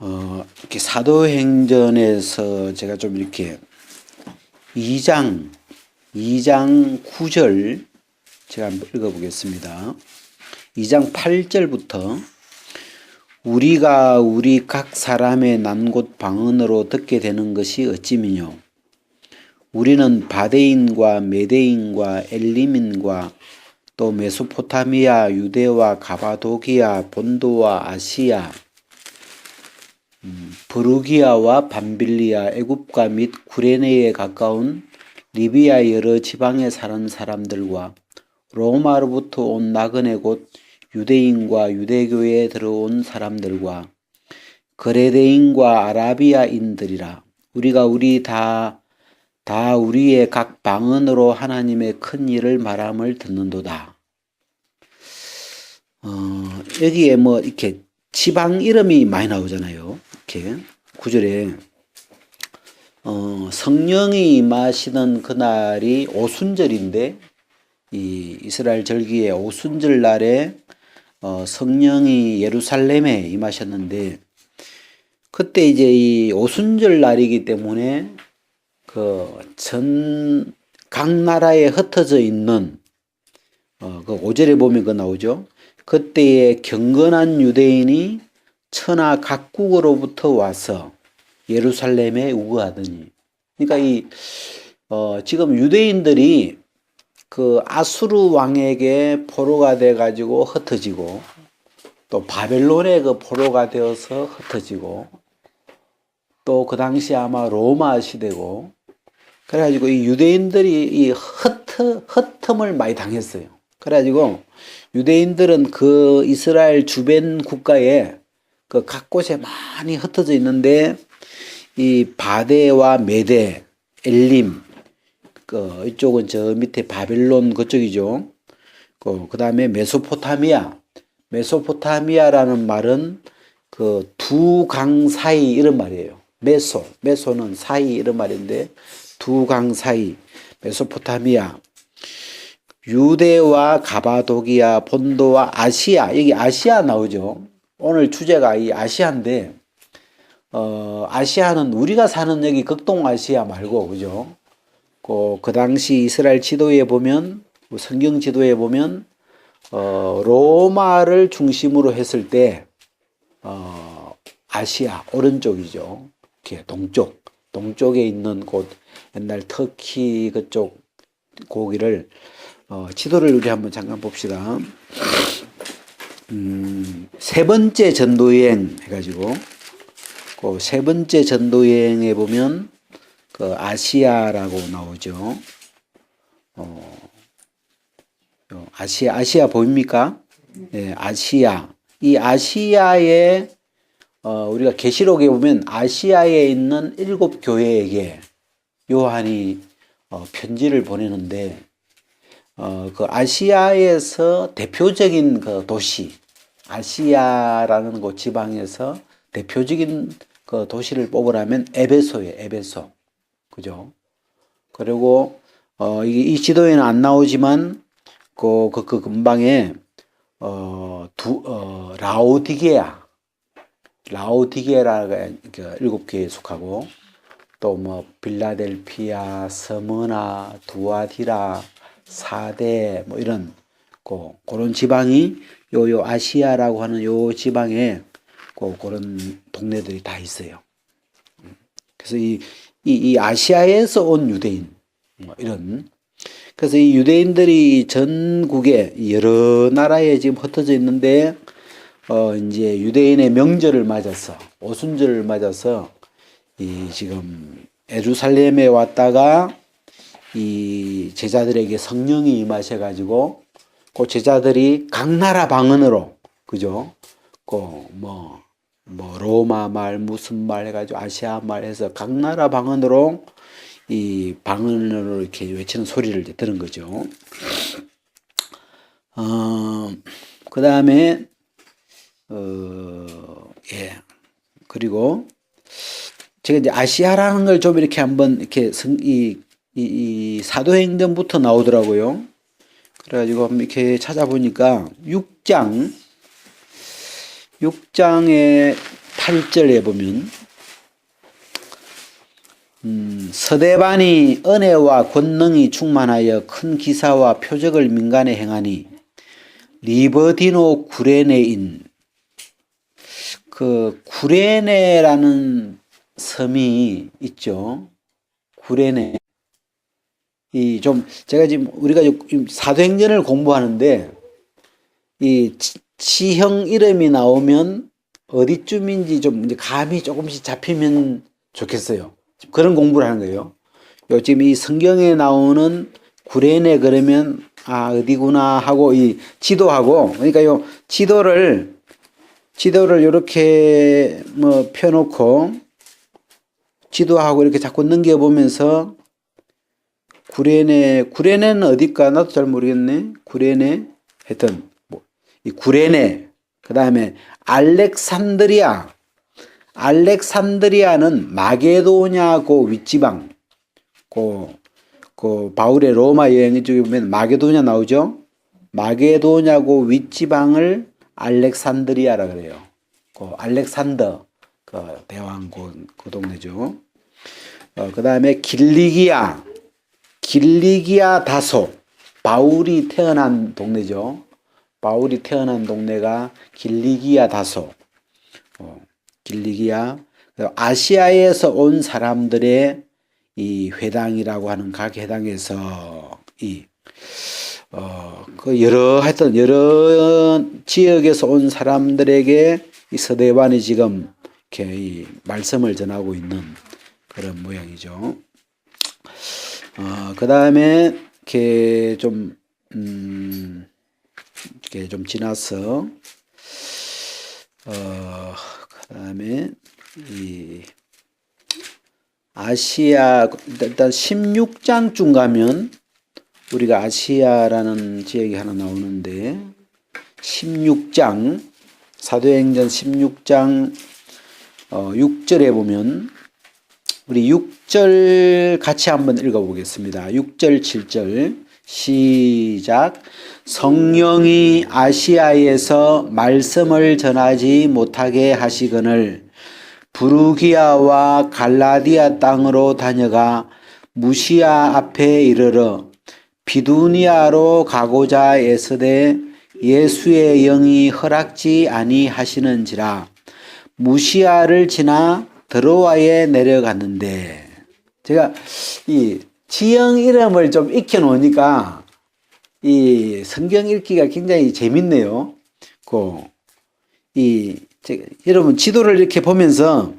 이렇게 사도행전에서 제가 좀 이렇게 2장 9절 제가 한번 읽어보겠습니다. 2장 8절부터 우리가 우리 각 사람의 난 곳 방언으로 듣게 되는 것이 어찌미뇨. 우리는 바데인과 메데인과 엘림인과 또 메소포타미아, 유대와 가바도기아, 본도와 아시아, 브루기아와 밤빌리아, 애굽과 및 구레네에 가까운 리비아 여러 지방에 사는 사람들과 로마로부터 온 나그네 곧 유대인과 유대교에 들어온 사람들과 그레데인과 아라비아인들이라. 우리가 다 우리의 각 방언으로 하나님의 큰 일을 말함을 듣는도다. 여기에 뭐 이렇게 지방 이름이 많이 나오잖아요. 이렇게 9절에 성령이 임하시는 그날이 오순절인데, 이 이스라엘 절기의 오순절 날에 성령이 예루살렘에 임하셨는데, 그때 이제 이 오순절 날이기 때문에 각 나라에 흩어져 있는 그 5절에 보면 그 나오죠. 그때의 경건한 유대인이 천하 각국으로부터 와서 예루살렘에 우거하더니. 그러니까 지금 유대인들이 그 아수르 왕에게 포로가 돼 가지고 흩어지고, 또 바벨론의 그 포로가 되어서 흩어지고, 또 그 당시 아마 로마 시대고, 그래가지고 이 유대인들이 이 흩음을 많이 당했어요. 그래가지고 유대인들은 그 이스라엘 주변 국가에 그 각 곳에 많이 흩어져 있는데, 이 바데와 메데, 엘림, 이쪽은 저 밑에 바벨론 그쪽이죠. 그 다음에 메소포타미아라는 말은 그 두 강 사이 이런 말이에요. 메소는 사이 이런 말인데, 두 강 사이, 메소포타미아, 유대와 가바도기아, 본도와 아시아. 여기 아시아 나오죠. 오늘 주제가 이 아시아인데, 아시아는 우리가 사는 여기 극동아시아 말고, 그죠? 그 당시 이스라엘 지도에 보면, 성경 지도에 보면, 로마를 중심으로 했을 때, 아시아, 오른쪽이죠. 이렇게 동쪽에 있는 곳, 옛날 터키 그쪽 고기를, 지도를 우리 한번 잠깐 봅시다. 세 번째 전도여행 해가지고, 그 세 번째 전도여행에 보면, 그 아시아라고 나오죠. 아시아 보입니까? 네, 아시아. 이 아시아에, 우리가 계시록에 보면 아시아에 있는 7 교회에게 요한이 편지를 보내는데, 그 아시아에서 대표적인 그 도시, 아시아라는 곳 지방에서 대표적인 그 도시를 뽑으라면 에베소예요, 에베소. 그죠? 그리고, 이 지도에는 안 나오지만, 그 근방에, 라오디게라가 7 교회에 속하고, 또 뭐 빌라델피아, 스무나, 두아디라, 사대 뭐 이런 그런 지방이 요 아시아라고 하는 요 지방에 그런 동네들이 다 있어요. 그래서 이 아시아에서 온 유대인 뭐 이런. 그래서 이 유대인들이 전국에 여러 나라에 지금 흩어져 있는데, 이제 유대인의 명절을 맞아서, 오순절을 맞아서 지금 예루살렘에 왔다가 이 제자들에게 성령이 임하셔 가지고, 그 제자들이 각 나라 방언으로, 그죠? 뭐 로마 말 무슨 말 해가지고 아시아 말 해서 각 나라 방언으로 이 방언으로 이렇게 외치는 소리를 이제 들은 거죠. 그 다음에 그리고 제가 이제 아시아라는 걸 좀 이렇게 한번 이렇게 이 사도행전부터 나오더라고요. 그래가지고 한번 이렇게 찾아보니까 6장에 8절에 보면 서대반이 은혜와 권능이 충만하여 큰 기사와 표적을 민간에 행하니 리버디노 구레네인 그 구레네라는 섬이 있죠. 구레네. 이 좀 제가 지금 우리가 사도행전을 공부하는데 이 지형 이름이 나오면 어디쯤인지 좀 이제 감이 조금씩 잡히면 좋겠어요. 그런 공부를 하는 거예요. 요 지금 이 성경에 나오는 구레네 그러면 아 어디구나 하고 이 지도하고 그러니까 요 지도를 이렇게 뭐 펴놓고 지도하고 이렇게 자꾸 넘겨보면서 구레네는 어딜까 나도 잘 모르겠네. 구레네 하여튼 뭐 이 구레네 그 다음에 알렉산드리아는 마게도냐고 윗지방 그 바울의 로마 여행 쪽에 보면 마게도냐 나오죠. 마게도냐고 윗지방을 알렉산드리아라 그래요. 그 알렉산더 그 대왕 그 동네죠. 그 다음에 길리기아 다소 바울이 태어난 동네죠. 바울이 태어난 동네가 길리기아 다소. 길리기아 아시아에서 온 사람들의 이 회당이라고 하는 각 회당에서 하여튼 여러 지역에서 온 사람들에게 이 서대반이 지금 이렇게 이 말씀을 전하고 있는 그런 모양이죠. 그 다음에 이렇게 이렇게 좀 지나서 그 다음에 이 아시아 일단 16장쯤 가면 우리가 아시아라는 지역이 하나 나오는데 16장 사도행전 16장 6절에 보면 우리 6절 같이 한번 읽어보겠습니다. 6절 7절 시작. 성령이 아시아에서 말씀을 전하지 못하게 하시거늘 부르기아와 갈라디아 땅으로 다녀가 무시아 앞에 이르러 비두니아로 가고자 애쓰되 예수의 영이 허락지 아니하시는지라 무시아를 지나 드로아에 내려갔는데 제가 이 지형 이름을 좀 익혀 놓으니까 이 성경 읽기가 굉장히 재밌네요. 여러분 지도를 이렇게 보면서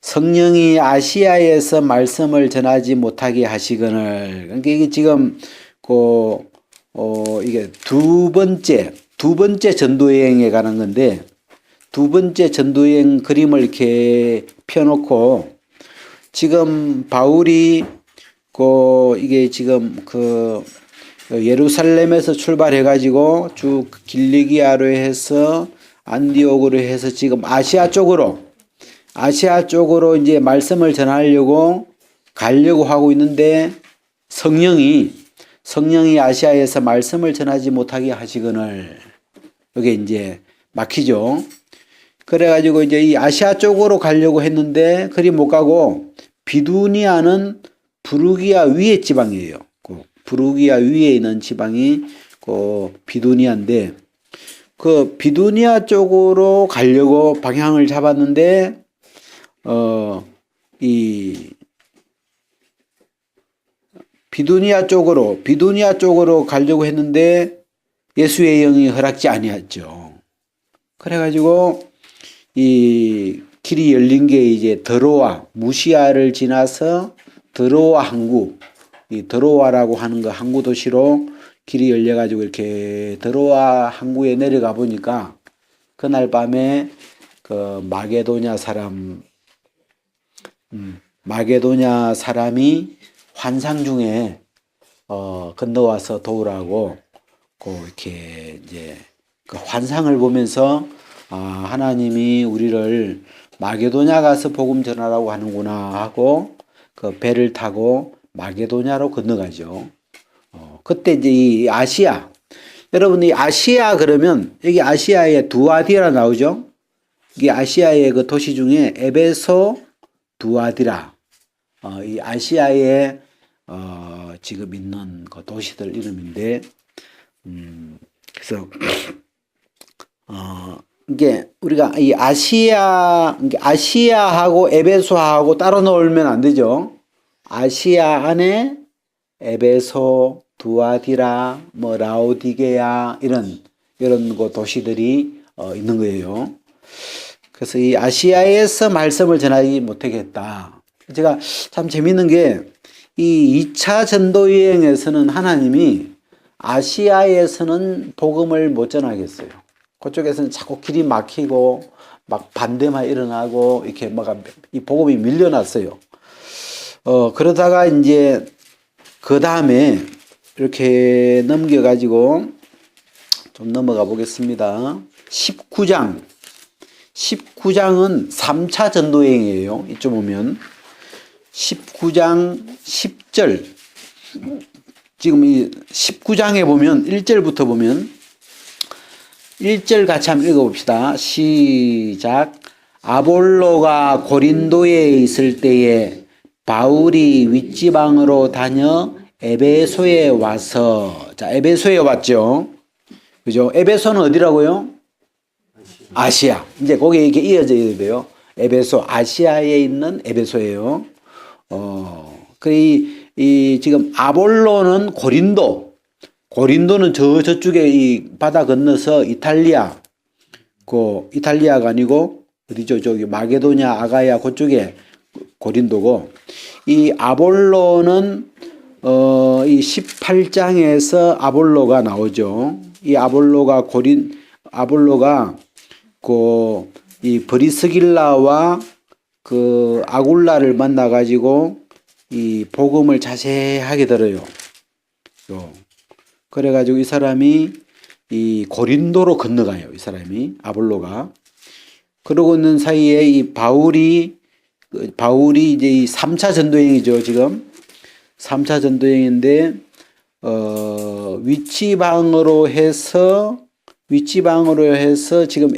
성령이 아시아에서 말씀을 전하지 못하게 하시거늘 그러니까 이게 지금 이게 두 번째 전도여행에 관한 건데 두 번째 전도여행 그림을 이렇게 펴놓고 지금 바울이 이게 지금 예루살렘에서 출발해 가지고 쭉 길리기아로 해서 안디옥으로 해서 지금 아시아 쪽으로 이제 말씀을 전하려고 가려고 하고 있는데 성령이 아시아에서 말씀을 전하지 못하게 하시거늘 여기 이제 막히죠. 그래가지고 이제 이 아시아 쪽으로 가려고 했는데 그리 못 가고 비두니아는 부르기아 위에 지방이에요. 부르기아 위에 있는 지방이 비두니아인데 그 비두니아 쪽으로 가려고 방향을 잡았는데 이 비두니아 쪽으로 가려고 했는데 예수의 영이 허락지 아니었죠. 그래가지고 이 길이 열린 게 이제 드로아 무시아를 지나서 드로아 항구 이 드로아라고 하는 그 항구 도시로 길이 열려가지고 이렇게 드로아 항구에 내려가 보니까 그날 밤에 그 마게도냐 사람이 환상 중에 건너와서 도우라고 이렇게 이제 그 환상을 보면서 하나님이 우리를 마게도냐 가서 복음 전하라고 하는구나 하고 그 배를 타고 마게도냐로 건너가죠. 그때 이제 이 아시아 여러분 이 아시아 그러면 여기 아시아에 두아디라 나오죠. 이게 아시아의 그 도시 중에 에베소, 두아디라, 이 아시아에 지금 있는 그 도시들 이름인데, 그래서 이게 우리가 이 아시아하고 에베소하고 따로 놓으면 안 되죠. 아시아 안에 에베소, 두아디라, 뭐 라오디게아 이런 그 도시들이 있는 거예요. 그래서 이 아시아에서 말씀을 전하지 못하겠다. 제가 참 재밌는 게 이 2차 전도 여행에서는 하나님이 아시아에서는 복음을 못 전하겠어요. 그쪽에서는 자꾸 길이 막히고 막 반대만 일어나고 이렇게 막 이 복음이 밀려났어요. 그러다가 이제 그 다음에 이렇게 넘겨가지고 좀 넘어가 보겠습니다. 19장은 3차 전도여행이에요. 이쪽 보면 19장 10절, 지금 이 19장에 보면 1절부터 보면 1절 같이 한번 읽어봅시다. 시작. 아볼로가 고린도에 있을 때에 바울이 윗지방으로 다녀 에베소에 와서, 자, 에베소에 왔죠. 그죠? 에베소는 어디라고요? 아시아. 이제 거기에 이렇게 이어져야 돼요. 에베소, 아시아에 있는 에베소예요. 지금 아볼로는 고린도는 저쪽에 이 바다 건너서 이탈리아가 아니고 어디죠? 저기 마게도냐, 아가야 그쪽에 고린도고, 이 아볼로는 이 18장에서 아볼로가 나오죠. 이 아볼로가 이 브리스길라와 그 아굴라를 만나 가지고 이 복음을 자세하게 들어요. 그래 가지고 이 사람이 이 고린도로 건너가요. 이 사람이 아볼로가. 그러고 있는 사이에 이 바울이 이제 이 3차 전도행이죠, 지금. 3차 전도행인데 위치방으로 해서 지금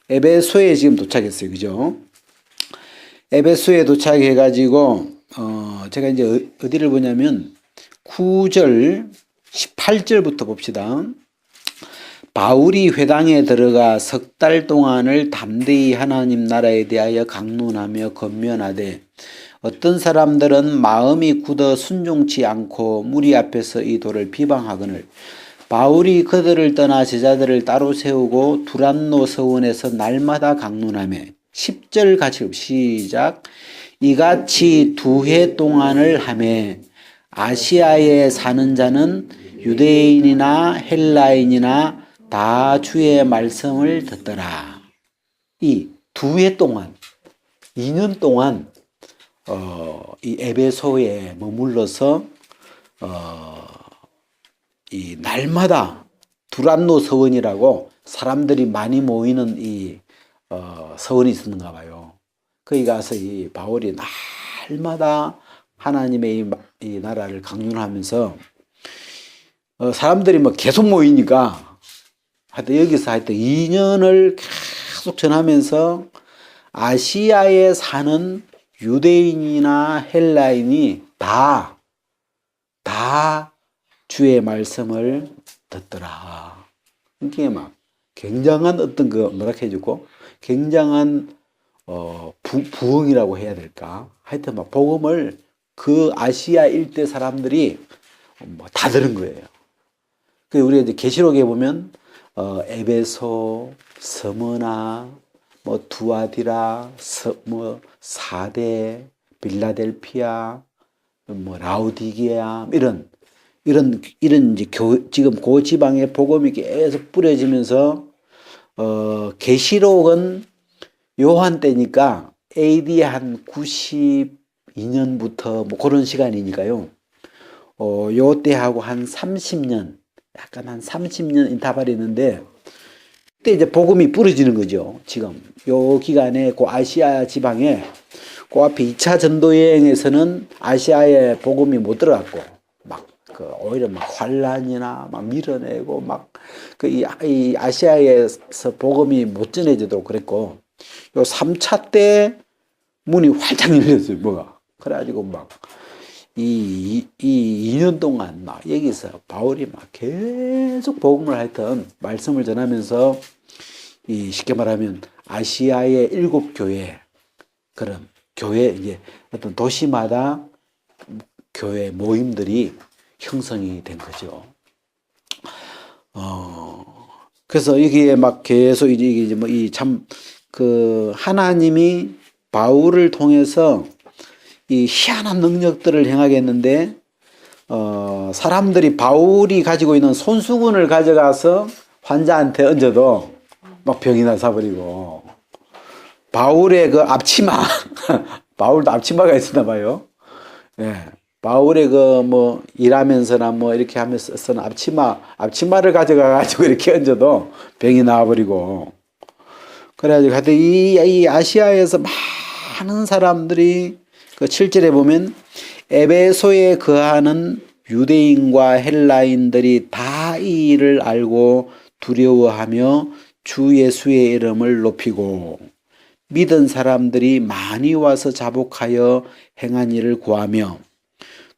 에베소에 지금 도착했어요. 그죠? 에베소에 도착해 가지고 제가 이제 어디를 보냐면 9절 18절부터 봅시다. 바울이 회당에 들어가 석 달 동안을 담대히 하나님 나라에 대하여 강론하며 권면하되 어떤 사람들은 마음이 굳어 순종치 않고 무리 앞에서 이 도를 비방하거늘 바울이 그들을 떠나 제자들을 따로 세우고 두란노 서원에서 날마다 강론하며 10절 같이 시작. 이같이 2해 동안을 하며 아시아에 사는 자는 유대인이나 헬라인이나 다 주의 말씀을 듣더라. 이 2해 동안, 2년 동안 이 에베소에 머물러서 이 날마다 두란노 서원이라고 사람들이 많이 모이는 이 서원이 있었는가 봐요. 거기 가서 이 바울이 날마다 하나님의 이 나라를 강론하면서 사람들이 뭐 계속 모이니까 하여튼 여기서 2년을 계속 전하면서 아시아에 사는 유대인이나 헬라인이 다 주의 말씀을 듣더라. 이게 막 굉장한 어떤 뭐라 해주고 굉장한 부흥이라고 해야 될까? 하여튼 막 복음을 그 아시아 일대 사람들이 다 들은 거예요. 그 우리가 이제 계시록에 보면 에베소, 스무나, 뭐 두아디라, 뭐 사대, 빌라델피아, 뭐 라우디게아 이런 이제 지금 그 지방에 복음이 계속 뿌려지면서 계시록은 요한 때니까 AD 한 92년부터 뭐 그런 시간이니까요. 요 때하고 한 30년, 약간 한 30년 인터벌이 있는데 그때 이제 복음이 뿌려지는 거죠. 지금 요 기간에 그 아시아 지방에 그 앞에 2차 전도 여행에서는 아시아에 복음이 못 들어갔고 막 오히려 막 환란이나 막 밀어내고 막 이 아시아에서 복음이 못 전해지도록 그랬고 요 3차 때 문이 활짝 열렸어요. 뭐가 그래가지고 막 이 2년 동안 막 여기서 바울이 막 계속 복음을 하여튼 말씀을 전하면서 이 쉽게 말하면 아시아의 7교회 그런 교회 이제 어떤 도시마다 교회 모임들이 형성이 된 거죠. 그래서 여기에 막 계속 이제 뭐 이 참 하나님이 바울을 통해서 이 희한한 능력들을 행하겠는데 사람들이 바울이 가지고 있는 손수건을 가져가서 환자한테 얹어도 막 병이 나서버리고 바울의 그 앞치마 바울도 앞치마가 있었나 봐요. 예. 바울의 뭐 일하면서나 뭐 이렇게 하면서 쓰는 앞치마를 가져가 가지고 이렇게 얹어도 병이 나와버리고 그래가지고 하여튼 이 아시아에서 많은 사람들이 그 7절에 보면 에베소에 거하는 유대인과 헬라인들이 다 이 일을 알고 두려워하며 주 예수의 이름을 높이고 믿은 사람들이 많이 와서 자복하여 행한 일을 구하며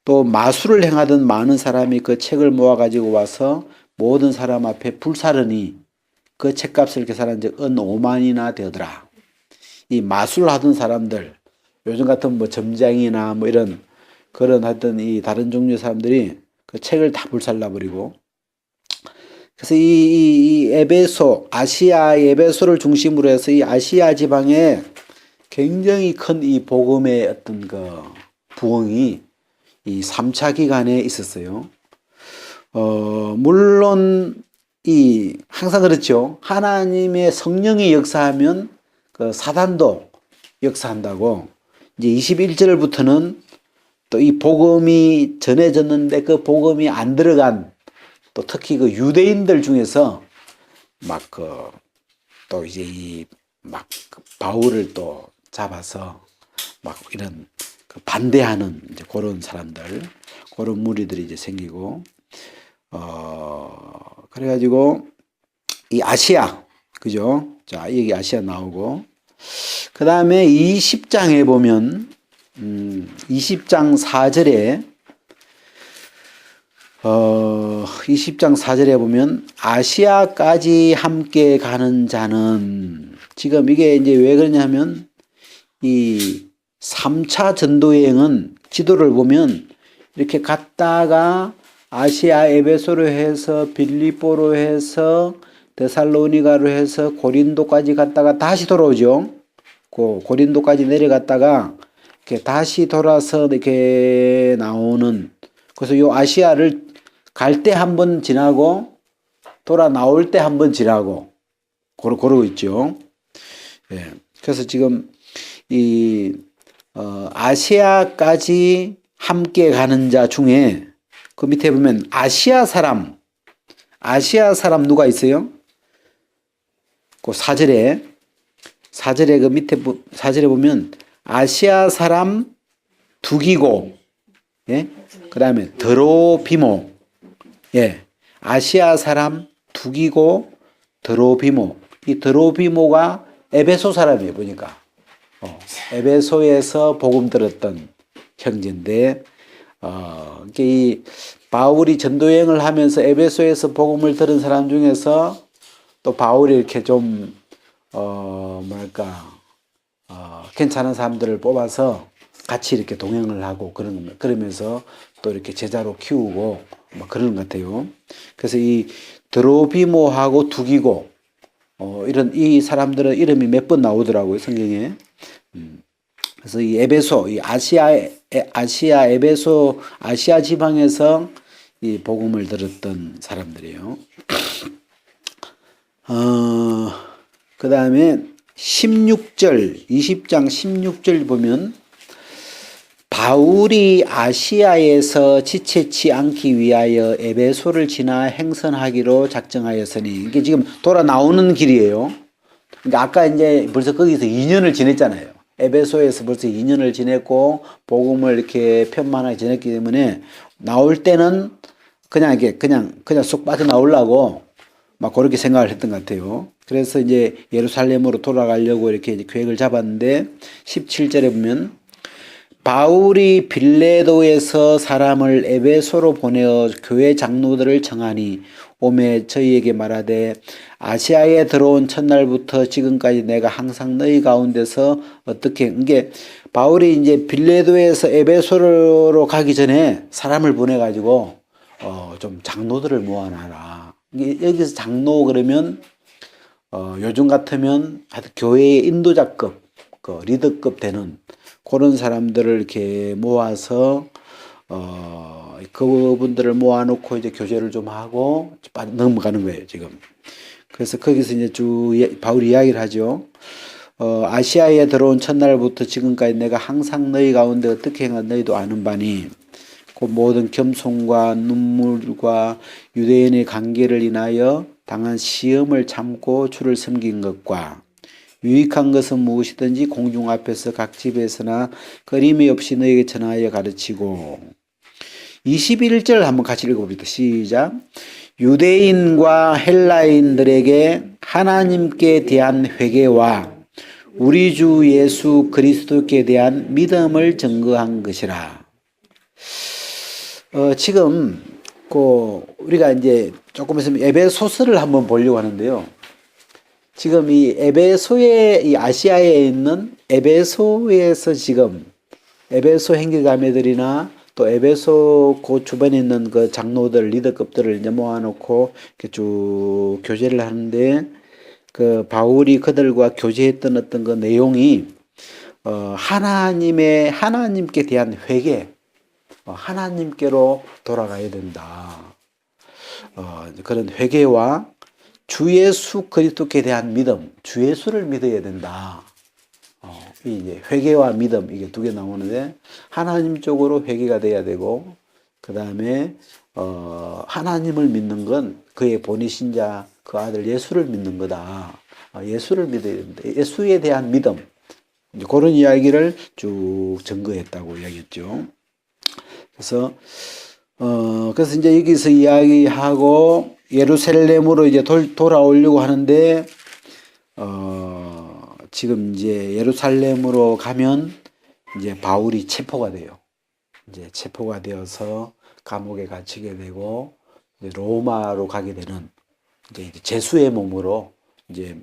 또 마술을 행하던 많은 사람이 그 책을 모아가지고 와서 모든 사람 앞에 불사르니 그 책값을 계산한 적 은 5만이나 되더라. 이 마술을 하던 사람들 요즘 같은 뭐 점장이나 뭐 이런 그런 하여튼 이 다른 종류의 사람들이 그 책을 다 불살라 버리고 그래서 이 에베소 아시아 에베소를 중심으로 해서 이 아시아 지방에 굉장히 큰 이 복음의 어떤 그 부흥이 이 3차 기간에 있었어요. 물론 항상 그렇죠. 하나님의 성령이 역사하면 그 사단도 역사한다고 이제 21절부터는 또 이 복음이 전해졌는데 그 복음이 안 들어간 또 특히 그 유대인들 중에서 막 또 이제 막 바울을 또 잡아서 막 이런 반대하는 이제 그런 사람들, 그런 무리들이 이제 생기고, 그래가지고 이 아시아, 그죠? 자, 여기 아시아 나오고, 그 다음에 20장에 보면, 20장 4절에, 20장 4절에 보면, 아시아까지 함께 가는 자는, 지금 이게 이제 왜 그러냐면, 이 3차 전도여행은 지도를 보면, 이렇게 갔다가 아시아 에베소로 해서 빌립보로 해서 데살로니가로 해서 고린도까지 갔다가 다시 돌아오죠. 고린도까지 내려갔다가 이렇게 다시 돌아서 이렇게 나오는 그래서 요 아시아를 갈 때 한 번 지나고 돌아 나올 때 한 번 지나고 그러고 있죠. 예. 그래서 지금 이 아시아까지 함께 가는 자 중에 그 밑에 보면 아시아 사람 누가 있어요? 그 4절에 그 밑에 4절에 보면 아시아 사람 두기고 예? 그다음에 드로비모 예. 아시아 사람 두기고 드로비모 이 드로비모가 에베소 사람이에요 보니까 에베소에서 복음 들었던 형제인데 이 바울이 전도여행을 하면서 에베소에서 복음을 들은 사람 중에서 또 바울이 이렇게 좀 괜찮은 사람들을 뽑아서 같이 이렇게 동행을 하고 그러면서 또 이렇게 제자로 키우고 막 그러는 것 같아요. 그래서 이 드로비모하고 두기고 이런 이 사람들은 이름이 몇 번 나오더라고요 성경에. 그래서 이 에베소, 이 아시아 에베소 아시아 지방에서 이 복음을 들었던 사람들이에요. 그 다음에 16절, 20장 16절 보면 바울이 아시아에서 지체치 않기 위하여 에베소를 지나 행선하기로 작정하였으니 이게 지금 돌아 나오는 길이에요. 그러니까 아까 이제 벌써 거기서 2년을 지냈잖아요. 에베소에서 벌써 2년을 지냈고 복음을 이렇게 편만하게 지냈기 때문에 나올 때는 그냥 이게 그냥 쏙 빠져나오려고 막 그렇게 생각을 했던 것 같아요. 그래서 이제 예루살렘으로 돌아가려고 이렇게 이제 계획을 잡았는데 17절에 보면 바울이 빌레도에서 사람을 에베소로 보내어 교회 장로들을 청하니 오매 저희에게 말하되 아시아에 들어온 첫날부터 지금까지 내가 항상 너희 가운데서 어떻게 이게 바울이 이제 빌레도에서 에베소로 가기 전에 사람을 보내가지고 좀 장로들을 모아놔라. 여기서 장로 그러면 요즘 같으면 하여튼 교회의 인도자급, 그 리더급 되는 그런 사람들을 이렇게 모아서 그분들을 모아놓고 이제 교제를 좀 하고 넘어가는 거예요 지금. 그래서 거기서 이제 바울이 이야기를 하죠. 아시아에 들어온 첫날부터 지금까지 내가 항상 너희 가운데 어떻게 행한 너희도 아는 바니 그 모든 겸손과 눈물과 유대인의 관계를 인하여 당한 시험을 참고 주를 섬긴 것과 유익한 것은 무엇이든지 공중 앞에서 각 집에서나 거림이 없이 너에게 전하여 가르치고 21절 한번 같이 읽어봅니다. 시작. 유대인과 헬라인들에게 하나님께 대한 회개와 우리 주 예수 그리스도께 대한 믿음을 증거한 것이라. 지금 우리가 이제 조금 있으면 에베소서를 한번 보려고 하는데요. 지금 이 이 아시아에 있는 에베소에서 지금 에베소 행기자매들이나 또 에베소 그 주변에 있는 그 장로들 리더급들을 이제 모아놓고 이렇게 쭉 교제를 하는데 그 바울이 그들과 교제했던 어떤 그 내용이 하나님께 대한 회개, 하나님께로 돌아가야 된다. 그런 회개와 주 예수 그리스도께 대한 믿음, 주 예수를 믿어야 된다. 이제 회개와 믿음 이게 두 개 나오는데 하나님 쪽으로 회개가 돼야 되고 그 다음에 하나님을 믿는 건 그의 본이신 자 그 아들 예수를 믿는 거다. 예수를 믿어야 된다. 예수에 대한 믿음 이제 그런 이야기를 쭉 증거했다고 이야기했죠. 그래서 이제 여기서 이야기하고 예루살렘으로 이제 돌아오려고 하는데 지금 이제 예루살렘으로 가면 이제 바울이 체포가 돼요. 이제 체포가 되어서 감옥에 갇히게 되고 이제 로마로 가게 되는 이제 제수의 몸으로 이제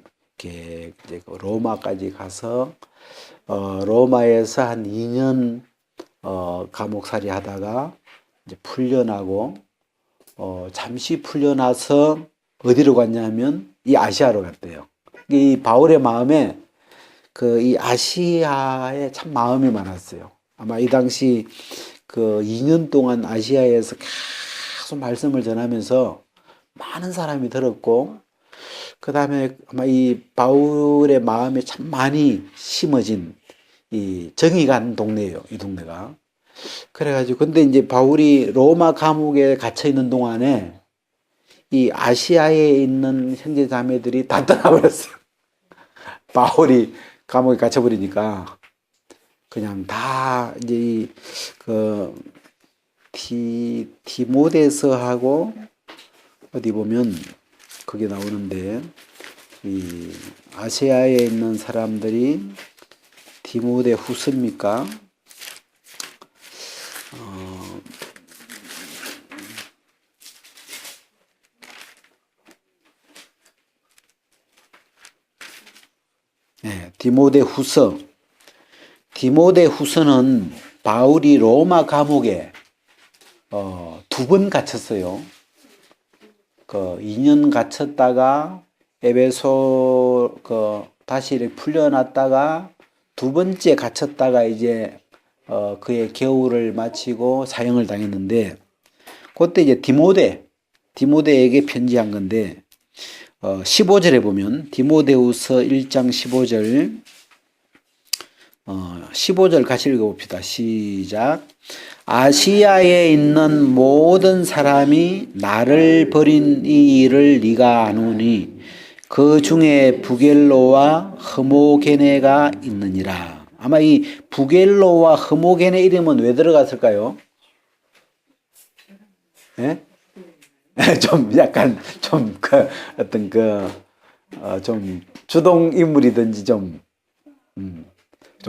로마까지 가서 로마에서 한 2년 감옥살이 하다가 이제 풀려나고 잠시 풀려나서 어디로 갔냐면 이 아시아로 갔대요. 이 바울의 마음에 이 아시아에 참 마음이 많았어요. 아마 이 당시 2년 동안 아시아에서 계속 말씀을 전하면서 많은 사람이 들었고 그 다음에 아마 이 바울의 마음에 참 많이 심어진 이 정이 간 동네예요. 이 동네가. 그래가지고 근데 이제 바울이 로마 감옥에 갇혀 있는 동안에 이 아시아에 있는 형제 자매들이 다 떠나버렸어요. 바울이 감옥에 갇혀버리니까 그냥 다 이제 디모데서하고 어디 보면 그게 나오는데 이 아시아에 있는 사람들이 디모데 후서입니까? 네, 디모데 후서. 디모데 후서는 바울이 로마 감옥에 2번 갇혔어요. 2년 갇혔다가 에베소 다시 이렇게 풀려났다가 2번째 갇혔다가 이제 그의 겨울을 마치고 사형을 당했는데 그때 이제 디모데에게 편지한 건데 15절에 보면 디모데후서 1장 15절 15절 같이 읽어봅시다. 시작. 아시아에 있는 모든 사람이 나를 버린 이 일을 네가 아노니 그 중에 부겔로와 흐모게네가 있느니라. 아마 이 부겔로와 흐모게네 이름은 왜 들어갔을까요? 예? 좀 약간 좀 그 어떤 좀 주동 인물이든지 좀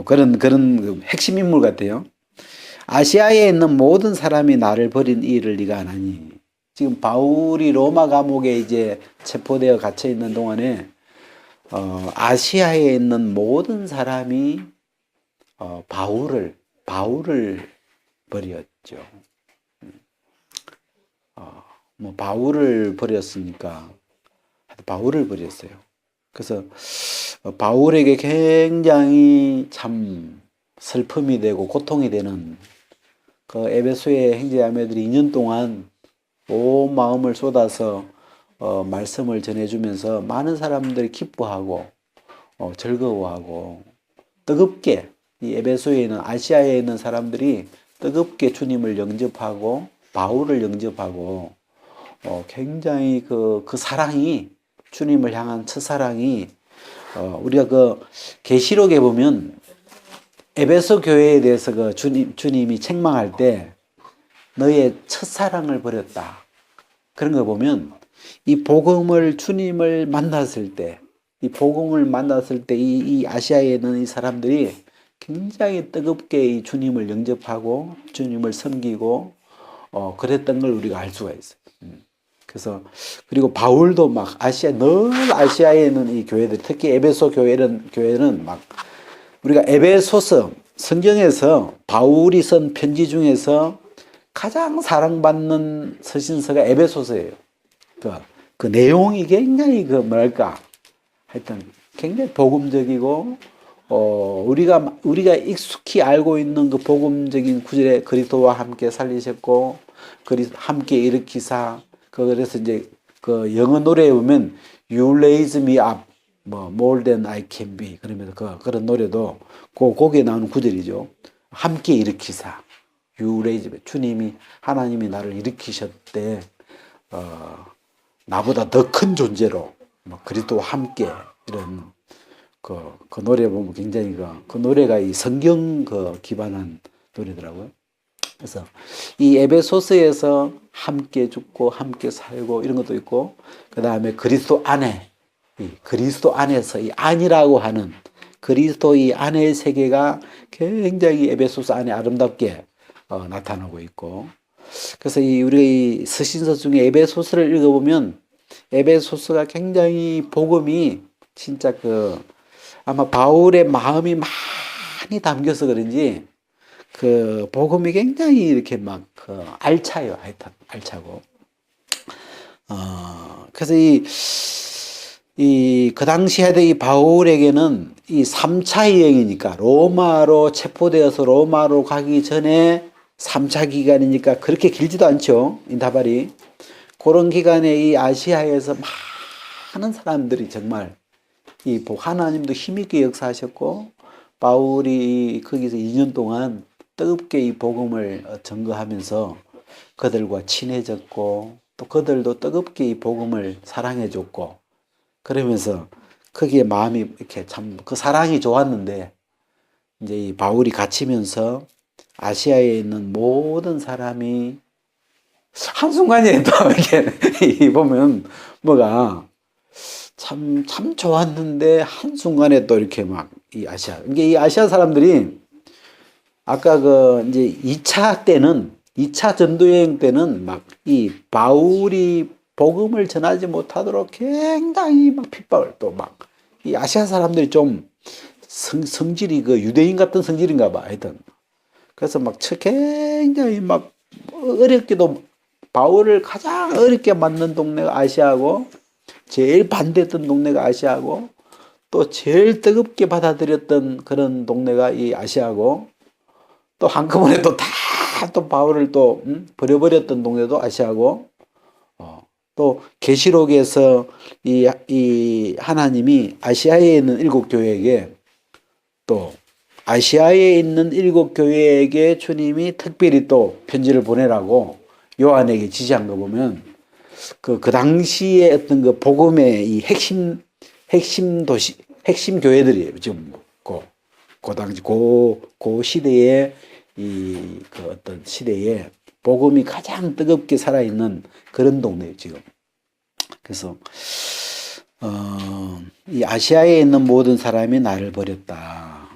그런 그 핵심 인물 같아요. 아시아에 있는 모든 사람이 나를 버린 이 일을 네가 안 하니. 지금 바울이 로마 감옥에 이제 체포되어 갇혀 있는 동안에 아시아에 있는 모든 사람이 바울을 버렸죠. 뭐 바울을 버렸으니까 바울을 버렸어요. 그래서 바울에게 굉장히 참 슬픔이 되고 고통이 되는 그 에베소의 형제자매들이 2년 동안 온 마음을 쏟아서 말씀을 전해주면서 많은 사람들이 기뻐하고 즐거워하고 뜨겁게 이 에베소에 있는 아시아에 있는 사람들이 뜨겁게 주님을 영접하고 바울을 영접하고 굉장히 그 사랑이 주님을 향한 첫사랑이 우리가 그 계시록에 보면 에베소 교회에 대해서 그 주님이 책망할 때 너의 첫사랑을 버렸다. 그런 거 보면 이 복음을 주님을 만났을 때 이 복음을 만났을 때 이 아시아에 있는 이 사람들이 굉장히 뜨겁게 이 주님을 영접하고 주님을 섬기고 그랬던 걸 우리가 알 수가 있어요. 그래서 그리고 바울도 막 늘 아시아에 있는 이 교회들 특히 에베소 교회는 막 우리가 에베소서 성경에서 바울이 쓴 편지 중에서 가장 사랑받는 서신서가 에베소서예요. 그 내용이 굉장히 하여튼 굉장히 복음적이고 우리가 익숙히 알고 있는 그 복음적인 구절에 그리스도와 함께 살리셨고 함께 일으키사 그래서 이제 그 영어 노래에 보면 You raise me up 뭐 more than I can be 그러면서 그런 노래도 그 곡에 나오는 구절이죠. 함께 일으키사 You raise me 주님이 하나님이 나를 일으키셨대 나보다 더 큰 존재로 그리스도와 함께 이런 그 노래 보면 굉장히 그 노래가 이 성경 기반한 노래더라고요. 그래서 이 에베소서에서 함께 죽고 함께 살고 이런 것도 있고 그 다음에 그리스도 안에서 이 안이라고 하는 그리스도 이 안의 세계가 굉장히 에베소서 안에 아름답게 나타나고 있고 그래서 우리가 이 서신서 중에 에베소서를 읽어보면 에베소서가 굉장히 복음이 진짜 아마 바울의 마음이 많이 담겨서 그런지 그 복음이 굉장히 이렇게 알차요. 하여튼 알차고. 그래서 그 당시에 이 바울에게는 이 3차 여행이니까 로마로 체포되어서 로마로 가기 전에 3차 기간이니까 그렇게 길지도 않죠. 인터벌이. 그런 기간에 이 아시아에서 많은 사람들이 정말 하나님도 힘있게 역사하셨고 바울이 거기서 2년 동안 뜨겁게 이 복음을 증거하면서 그들과 친해졌고 또 그들도 뜨겁게 이 복음을 사랑해줬고 그러면서 거기에 마음이 이렇게 참 그 사랑이 좋았는데 이제 이 바울이 갇히면서 아시아에 있는 모든 사람이 한순간에 또 이렇게 보면 참 좋았는데 한순간에 또 이렇게 이 아시아 사람들이 아까 이제 2차 전도여행 때는 이 바울이 복음을 전하지 못하도록 굉장히 핍박을 이 아시아 사람들이 좀 성질이 유대인 같은 성질인가 봐. 하여튼. 그래서 굉장히 어렵게도 바울을 가장 어렵게 만든 동네가 아시아고 제일 반대했던 동네가 아시아고 또 제일 뜨겁게 받아들였던 그런 동네가 이 아시아고 또 한꺼번에 또 바울을 버려버렸던 동네도 아시아고 또 계시록에서 이 하나님이 아시아에 있는 7교회에게 또 아시아에 있는 7교회에게 주님이 특별히 또 편지를 보내라고 요한에게 지시한 거 보면 그 당시에 어떤 복음의 이 핵심 도시, 핵심 교회들이에요. 지금 그 당시 그 시대에 어떤 시대에 복음이 가장 뜨겁게 살아있는 그런 동네예요, 지금. 그래서 이 아시아에 있는 모든 사람이 나를 버렸다.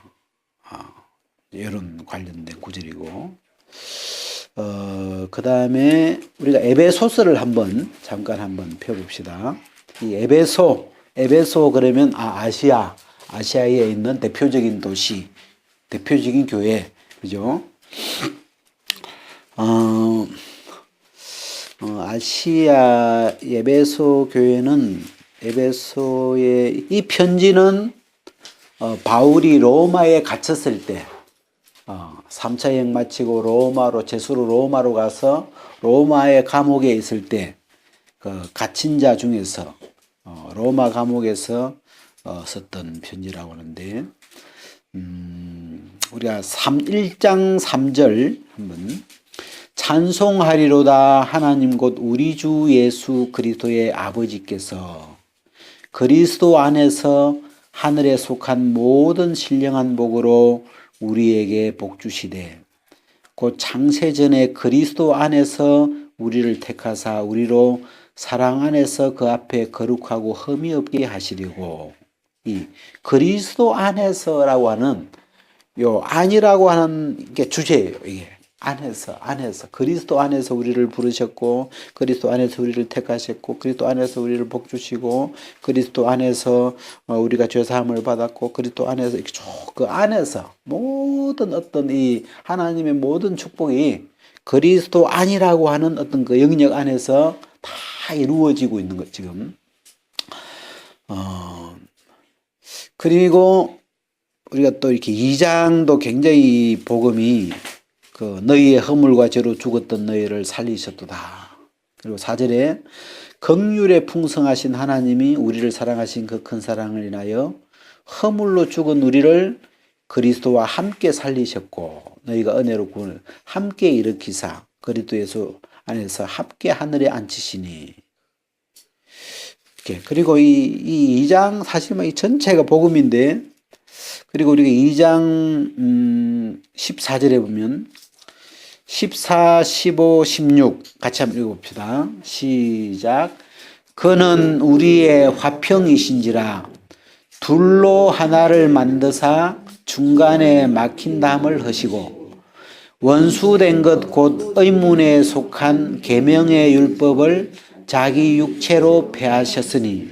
이런 관련된 구절이고, 그 다음에 우리가 에베소서를 잠깐 한번 펴봅시다. 이 에베소 그러면 아시아에 있는 대표적인 도시, 대표적인 교회, 그죠? 아시아 에베소 교회는 에베소의 이 편지는 바울이 로마에 갇혔을 때 3차 여행 마치고 제수로 로마로 가서 로마의 감옥에 있을 때 그 갇힌 자 중에서 로마 감옥에서 썼던 편지라고 하는데 우리가 1장 3절 한번 찬송하리로다 하나님 곧 우리 주 예수 그리스도의 아버지께서 그리스도 안에서 하늘에 속한 모든 신령한 복으로 우리에게 복 주시되 곧 창세전에 그리스도 안에서 우리를 택하사 우리로 사랑 안에서 그 앞에 거룩하고 흠이 없게 하시려고 이 그리스도 안에서라고 하는 요 안이라고 하는 게 주제예요. 이게 안에서 그리스도 안에서 우리를 부르셨고 그리스도 안에서 우리를 택하셨고 그리스도 안에서 우리를 복 주시고 그리스도 안에서 우리가 죄 사함을 받았고 그리스도 안에서 이렇게 쭉 그 안에서 모든 어떤 이 하나님의 모든 축복이 그리스도 안이라고 하는 어떤 그 영역 안에서 다 이루어지고 있는 것 지금. 그리고 우리가 또 이렇게 2장도 굉장히 복음이 그 너희의 허물과 죄로 죽었던 너희를 살리셨도다. 그리고 4절에 긍휼에 풍성하신 하나님이 우리를 사랑하신 그 큰 사랑을 인하여 허물로 죽은 우리를 그리스도와 함께 살리셨고 너희가 은혜로 구원을 함께 일으키사 그리스도 예수 안에서 함께 하늘에 앉히시니. 이렇게. 그리고 이 2장 사실 이 전체가 복음인데 그리고 우리가 2장 14절에 보면 14, 15, 16 같이 한번 읽어봅시다. 시작. 그는 우리의 화평이신지라 둘로 하나를 만드사 중간에 막힌 담을 하시고 원수된 것 곧 의문에 속한 계명의 율법을 자기 육체로 폐하셨으니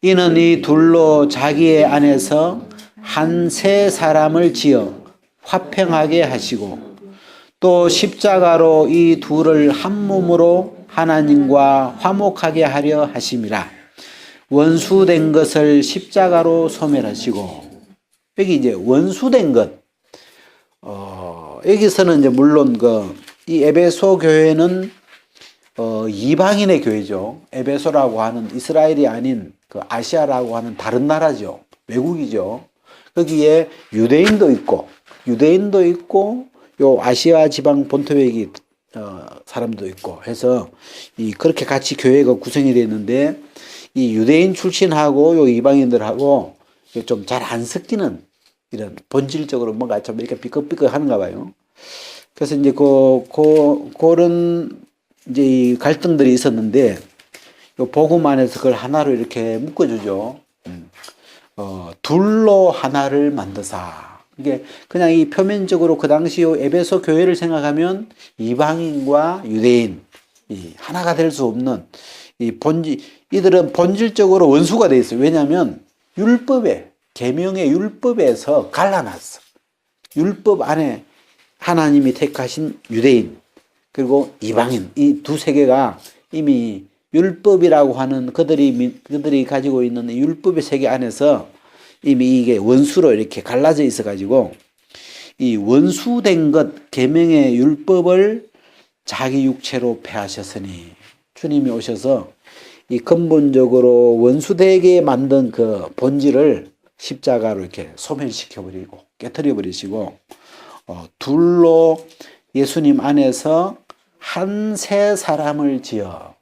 이는 이 둘로 자기의 안에서 한 새 사람을 지어 화평하게 하시고 또 십자가로 이 둘을 한 몸으로 하나님과 화목하게 하려 하심이라. 원수된 것을 십자가로 소멸하시고. 여기 이제 원수된 것. 여기서는 이제 물론 이 에베소 교회는 이방인의 교회죠. 에베소라고 하는 이스라엘이 아닌 그 아시아라고 하는 다른 나라죠. 외국이죠. 거기에 유대인도 있고 요 아시아 지방 본토외기 사람도 있고 해서 그렇게 같이 교회가 구성이 되어 있는데 이 유대인 출신하고 요 이방인들하고 좀 잘 안 섞이는 이런 본질적으로 뭔가 좀 이렇게 삐걱삐걱 하는가 봐요. 그래서 이제 그런 이제 이 갈등들이 있었는데 요 복음 안에서 그걸 하나로 이렇게 묶어주죠. 둘로 하나를 만드사. 이게 그냥 이 표면적으로 그 당시 에베소 교회를 생각하면 이방인과 유대인 하나가 될 수 없는 이들은 본질적으로 원수가 돼 있어요. 왜냐하면 계명의 율법에서 갈라놨어. 율법 안에 하나님이 택하신 유대인 그리고 이방인 이 두 세계가 이미 율법이라고 하는 그들이 가지고 있는 율법의 세계 안에서 이미 이게 원수로 이렇게 갈라져 있어 가지고 이 원수된 것 계명의 율법을 자기 육체로 폐하셨으니 주님이 오셔서 이 근본적으로 원수되게 만든 그 본질을 십자가로 이렇게 소멸시켜 버리고 깨뜨려 버리시고 둘로 예수님 안에서 한 새 사람을 지어.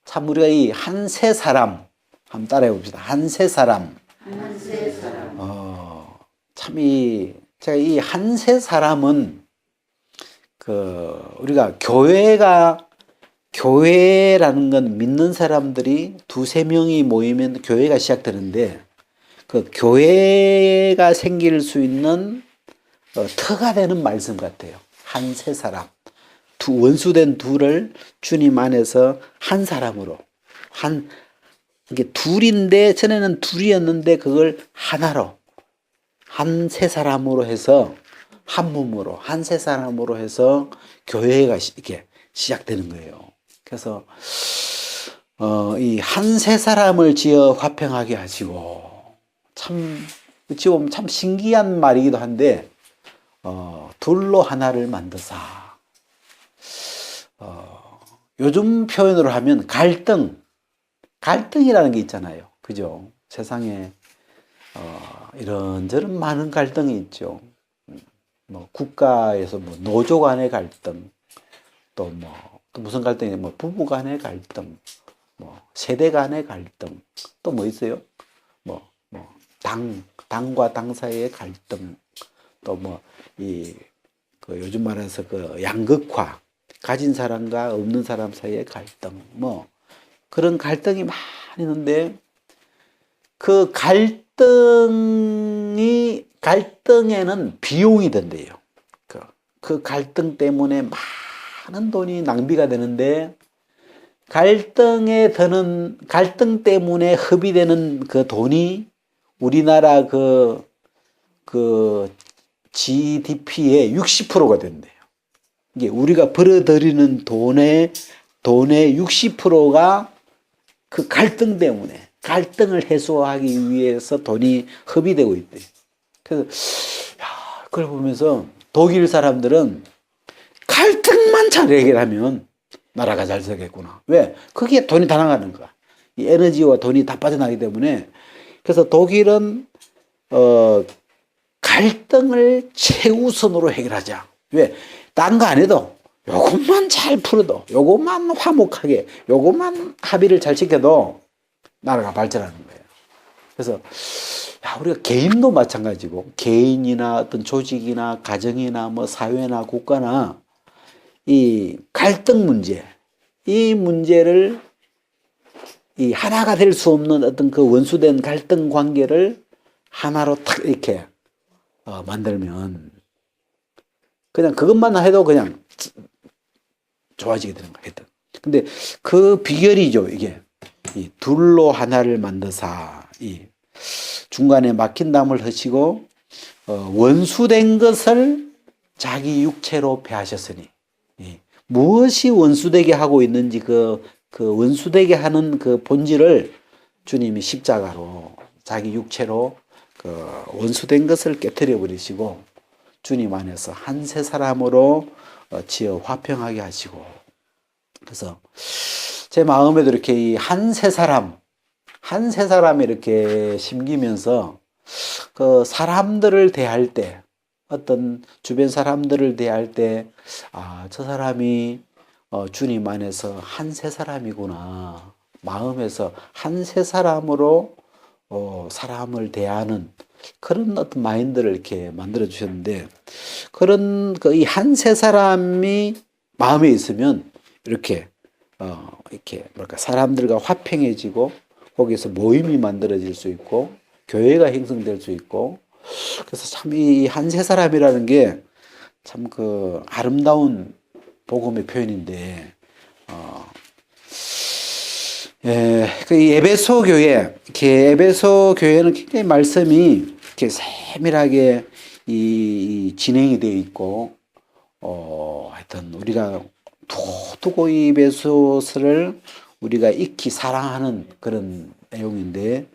참 우리가 이 한 새 사람 한번 따라해 봅시다. 한 새 사람. 참 제가 이 한 새 사람은 우리가 교회라는 건 믿는 사람들이 두세 명이 모이면 교회가 시작되는데 그 교회가 생길 수 있는 터가 되는 말씀 같아요. 한 세 사람. 원수된 둘을 주님 안에서 한 사람으로. 이게 둘인데, 전에는 둘이었는데 그걸 하나로. 한 세 사람으로 해서, 한 몸으로, 한 세 사람으로 해서 교회가 이렇게 시작되는 거예요. 그래서, 이 한 세 사람을 지어 화평하게 하시고, 어찌 보면 참 신기한 말이기도 한데, 둘로 하나를 만드사. 요즘 표현으로 하면 갈등이라는 게 있잖아요. 그죠? 세상에, 이런저런 많은 갈등이 있죠. 뭐, 국가에서 뭐, 노조 간의 갈등, 또 무슨 갈등이, 뭐, 부부 간의 갈등, 뭐, 세대 간의 갈등, 또 뭐 있어요? 당과 당 사이의 갈등, 또 요즘 말해서 양극화, 가진 사람과 없는 사람 사이의 갈등, 그런 갈등이 많이 있는데, 그 갈등에는 비용이 든대요. 그 갈등 때문에 많은 돈이 낭비가 되는데, 갈등 때문에 허비되는 그 돈이 우리나라 GDP의 60%가 된대요. 이게 우리가 벌어들이는 돈의 60%가 그 갈등 때문에, 갈등을 해소하기 위해서 돈이 허비되고 있대요. 그래서, 그걸 보면서 독일 사람들은 갈등만 잘 해결하면 나라가 잘 되겠구나. 왜? 거기에 돈이 다 나가는 거야. 이 에너지와 돈이 다 빠져나가기 때문에. 그래서 독일은 갈등을 최우선으로 해결하자. 왜? 딴 거 안 해도 요것만 잘 풀어도, 요것만 화목하게, 요것만 합의를 잘 지켜도 나라가 발전하는 거예요. 그래서 우리가 개인도 마찬가지고, 개인이나 어떤 조직이나 가정이나 사회나 국가나 이 갈등 문제, 이 문제를 이 하나가 될 수 없는 어떤 그 원수된 갈등 관계를 하나로 탁 이렇게 만들면 그냥 그것만 해도 그냥 좋아지게 되는 거예요. 근데 그 비결이죠, 이게. 이 둘로 하나를 만드사, 이 중간에 막힌 담을 허시고 원수된 것을 자기 육체로 배하셨으니, 무엇이 원수되게 하고 있는지 그 원수되게 하는 그 본질을 주님이 십자가로 자기 육체로 그 원수된 것을 깨뜨려 버리시고 주님 안에서 한 세 사람으로 지어 화평하게 하시고, 그래서 제 마음에도 이렇게 이 한 세 사람이 이렇게 심기면서 그 사람들을 대할 때, 어떤 주변 사람들을 대할 때, 저 사람이 주님 안에서 한 세 사람이구나. 마음에서 한 세 사람으로 사람을 대하는 그런 어떤 마인드를 이렇게 만들어 주셨는데, 그런 이 한 세 사람이 마음에 있으면 이렇게 뭐랄까 사람들과 화평해지고 거기서 모임이 만들어질 수 있고 교회가 형성될 수 있고, 그래서 참 이 한 세 사람이라는 게 참 그 아름다운 복음의 표현인데, 이 에베소 교회는 굉장히 말씀이 이렇게 세밀하게 진행이 되어 있고, 하여튼 우리가 두고 이 에베소서를 우리가 익히 사랑하는 그런 내용인데,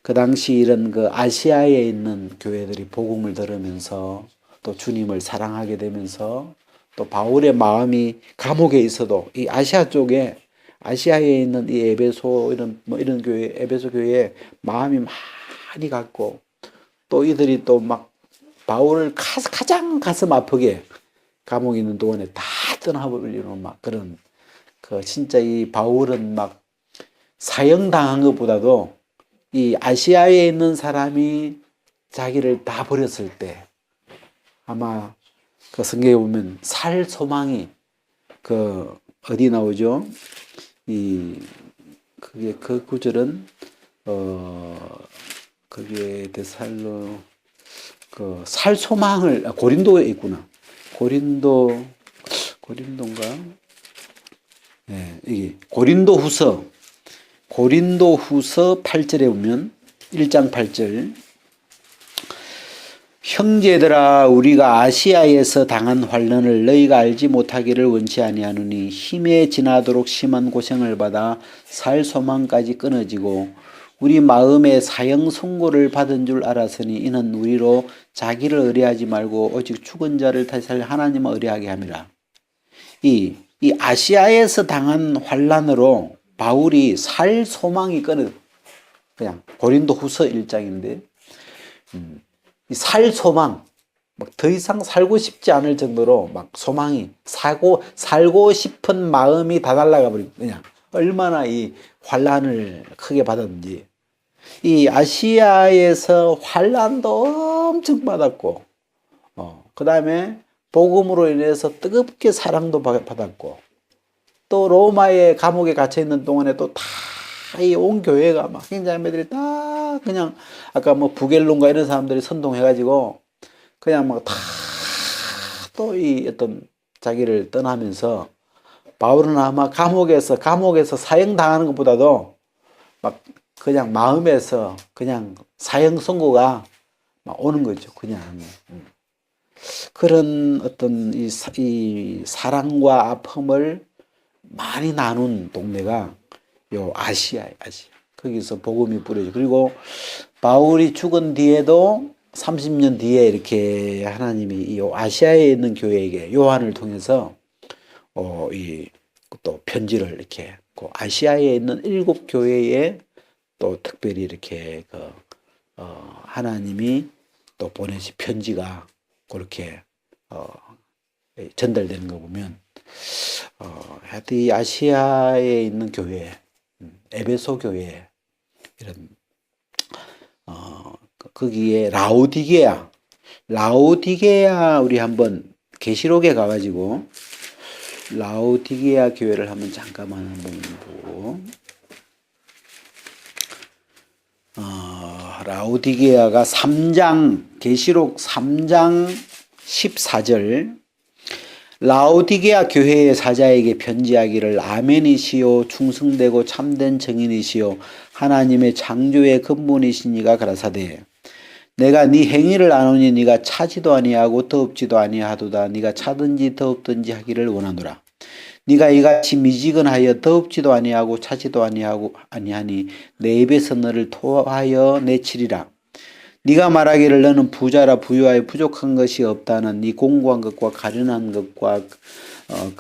그 당시 이런 그 아시아에 있는 교회들이 복음을 들으면서 또 주님을 사랑하게 되면서, 또 바울의 마음이 감옥에 있어도 이 아시아에 있는 이 에베소 이런 교회, 에베소 교회에 마음이 많이 갔고, 또 이들이 또 막 바울을 가장 가슴 아프게 감옥에 있는 동안에 다 떠나버리는 막 그런, 진짜 이 바울은 막 사형당한 것보다도 이 아시아에 있는 사람이 자기를 다 버렸을 때 아마 그 성경에 보면 살 소망이 그 어디 나오죠? 그게 그 구절은 그게 데살로 그 살 소망을 고린도에 있구나. 고린도인가? 네, 이게 고린도후서 8절에 보면 1장 8절 형제들아 우리가 아시아에서 당한 환난을 너희가 알지 못하기를 원치 아니하노니 힘에 지나도록 심한 고생을 받아 살 소망까지 끊어지고 우리 마음에 사형 선고를 받은 줄 알았으니 이는 우리로 자기를 의뢰하지 말고 오직 죽은 자를 다시 살려 하나님을 의뢰하게 함이라. 이 아시아에서 당한 환난으로 바울이 살 소망이 끊어 그냥 고린도후서 1장인데 이 살 소망 막 더 이상 살고 싶지 않을 정도로 막 소망이 살고 싶은 마음이 다 날아가 버리고 그냥 얼마나 이 환난을 크게 받았는지 이 아시아에서 환난도 엄청 받았고 그 다음에 복음으로 인해서 뜨겁게 사랑도 받았고 또 로마의 감옥에 갇혀 있는 동안에 또 다 이 온 교회가 막 형제자매들이 다 그냥 아까 뭐 부겔론가 이런 사람들이 선동해가지고 그냥 막 다 또 이 어떤 자기를 떠나면서 바울은 아마 감옥에서 사형 당하는 것보다도 막 그냥 마음에서 그냥 사형 선고가 막 오는 거죠. 그냥 그런 어떤 이 사랑과 아픔을 많이 나눈 동네가 요 아시아에 거기서 복음이 뿌려져. 그리고 바울이 죽은 뒤에도 30년 뒤에 이렇게 하나님이 이 아시아에 있는 교회에게 요한을 통해서 또 편지를 이렇게 그 아시아에 있는 7교회에 또 특별히 이렇게 하나님이 또 보내신 편지가 그렇게 전달되는 거 보면 하여튼 이 아시아에 있는 교회 에베소 교회 이런 거기에 라오디게아 우리 한번 계시록에 가가지고 라오디게아 교회를 한번 잠깐만 한번 보고 라오디게아가 계시록 3장 14절 라오디게아 교회의 사자에게 편지하기를 아멘이시요 충성되고 참된 증인이시요 하나님의 창조의 근본이시니가 가라사대 내가 네 행위를 아노니 네가 차지도 아니하고 더웁지도 아니하도다 네가 차든지 더웁든지 하기를 원하노라 네가 이같이 미지근하여 더웁지도 아니하고 차지도 아니하니 내 입에서 너를 토하여 내치리라 네가 말하기를 너는 부자라 부유하여 부족한 것이 없다는 네 공고한 것과 가련한 것과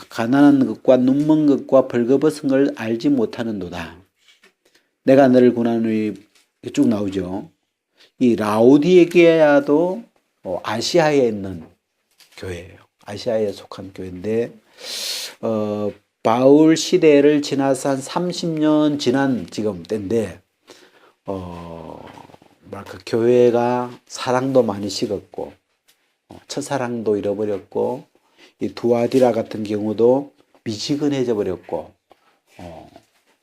가난한 것과 눈먼 것과 벌거벗은 걸 알지 못하는도다. 내가 너를 고난하노니 쭉 나오죠. 이 라오디게아도 아시아에 있는 교회예요. 아시아에 속한 교회인데 바울 시대를 지나서 한 30년 지난 지금 때인데 그 교회가 사랑도 많이 식었고 첫사랑도 잃어버렸고 이 두아디라 같은 경우도 미지근해져 버렸고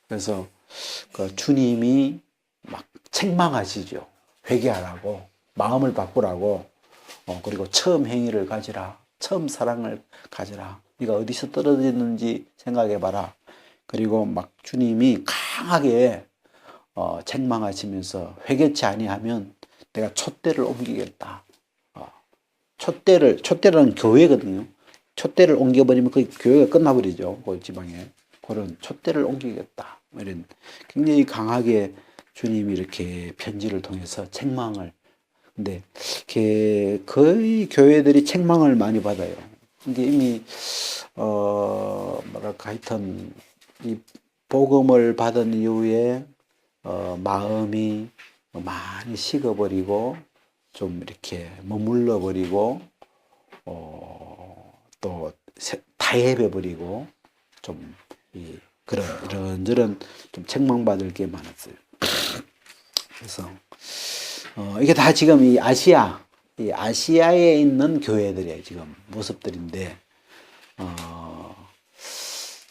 그래서 그 주님이 막 책망하시죠. 회개하라고 마음을 바꾸라고 그리고 처음 행위를 가지라 처음 사랑을 가지라 네가 어디서 떨어졌는지 생각해봐라. 그리고 막 주님이 강하게 책망하시면서 회개치 아니하면 내가 촛대를 옮기겠다. 촛대라는 교회거든요. 촛대를 옮겨버리면 그 교회가 끝나버리죠. 그 지방에. 그런 촛대를 옮기겠다. 이런 굉장히 강하게 주님이 이렇게 편지를 통해서 책망을. 근데 거의 교회들이 책망을 많이 받아요. 근데 이미 하여튼 이 복음을 받은 이후에 마음이 많이 식어버리고 좀 이렇게 머물러 버리고 또 타협해버리고 좀 이런저런 좀 책망받을 게 많았어요. 그래서 이게 다 지금 이 아시아 이 아시아에 있는 교회들의 지금 모습들인데,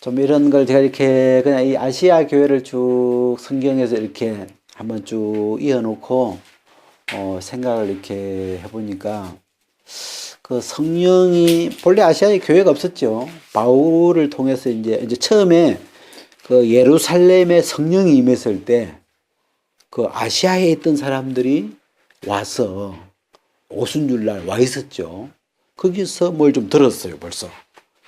좀 이런 걸 제가 이렇게 그냥 이 아시아 교회를 쭉 성경에서 이렇게 한번 쭉 이어놓고, 생각을 이렇게 해보니까, 그 성령이, 본래 아시아에 교회가 없었죠. 바울을 통해서 이제 처음에 그 예루살렘에 성령이 임했을 때, 그 아시아에 있던 사람들이 와서 오순절날 와 있었죠. 거기서 뭘 좀 들었어요, 벌써.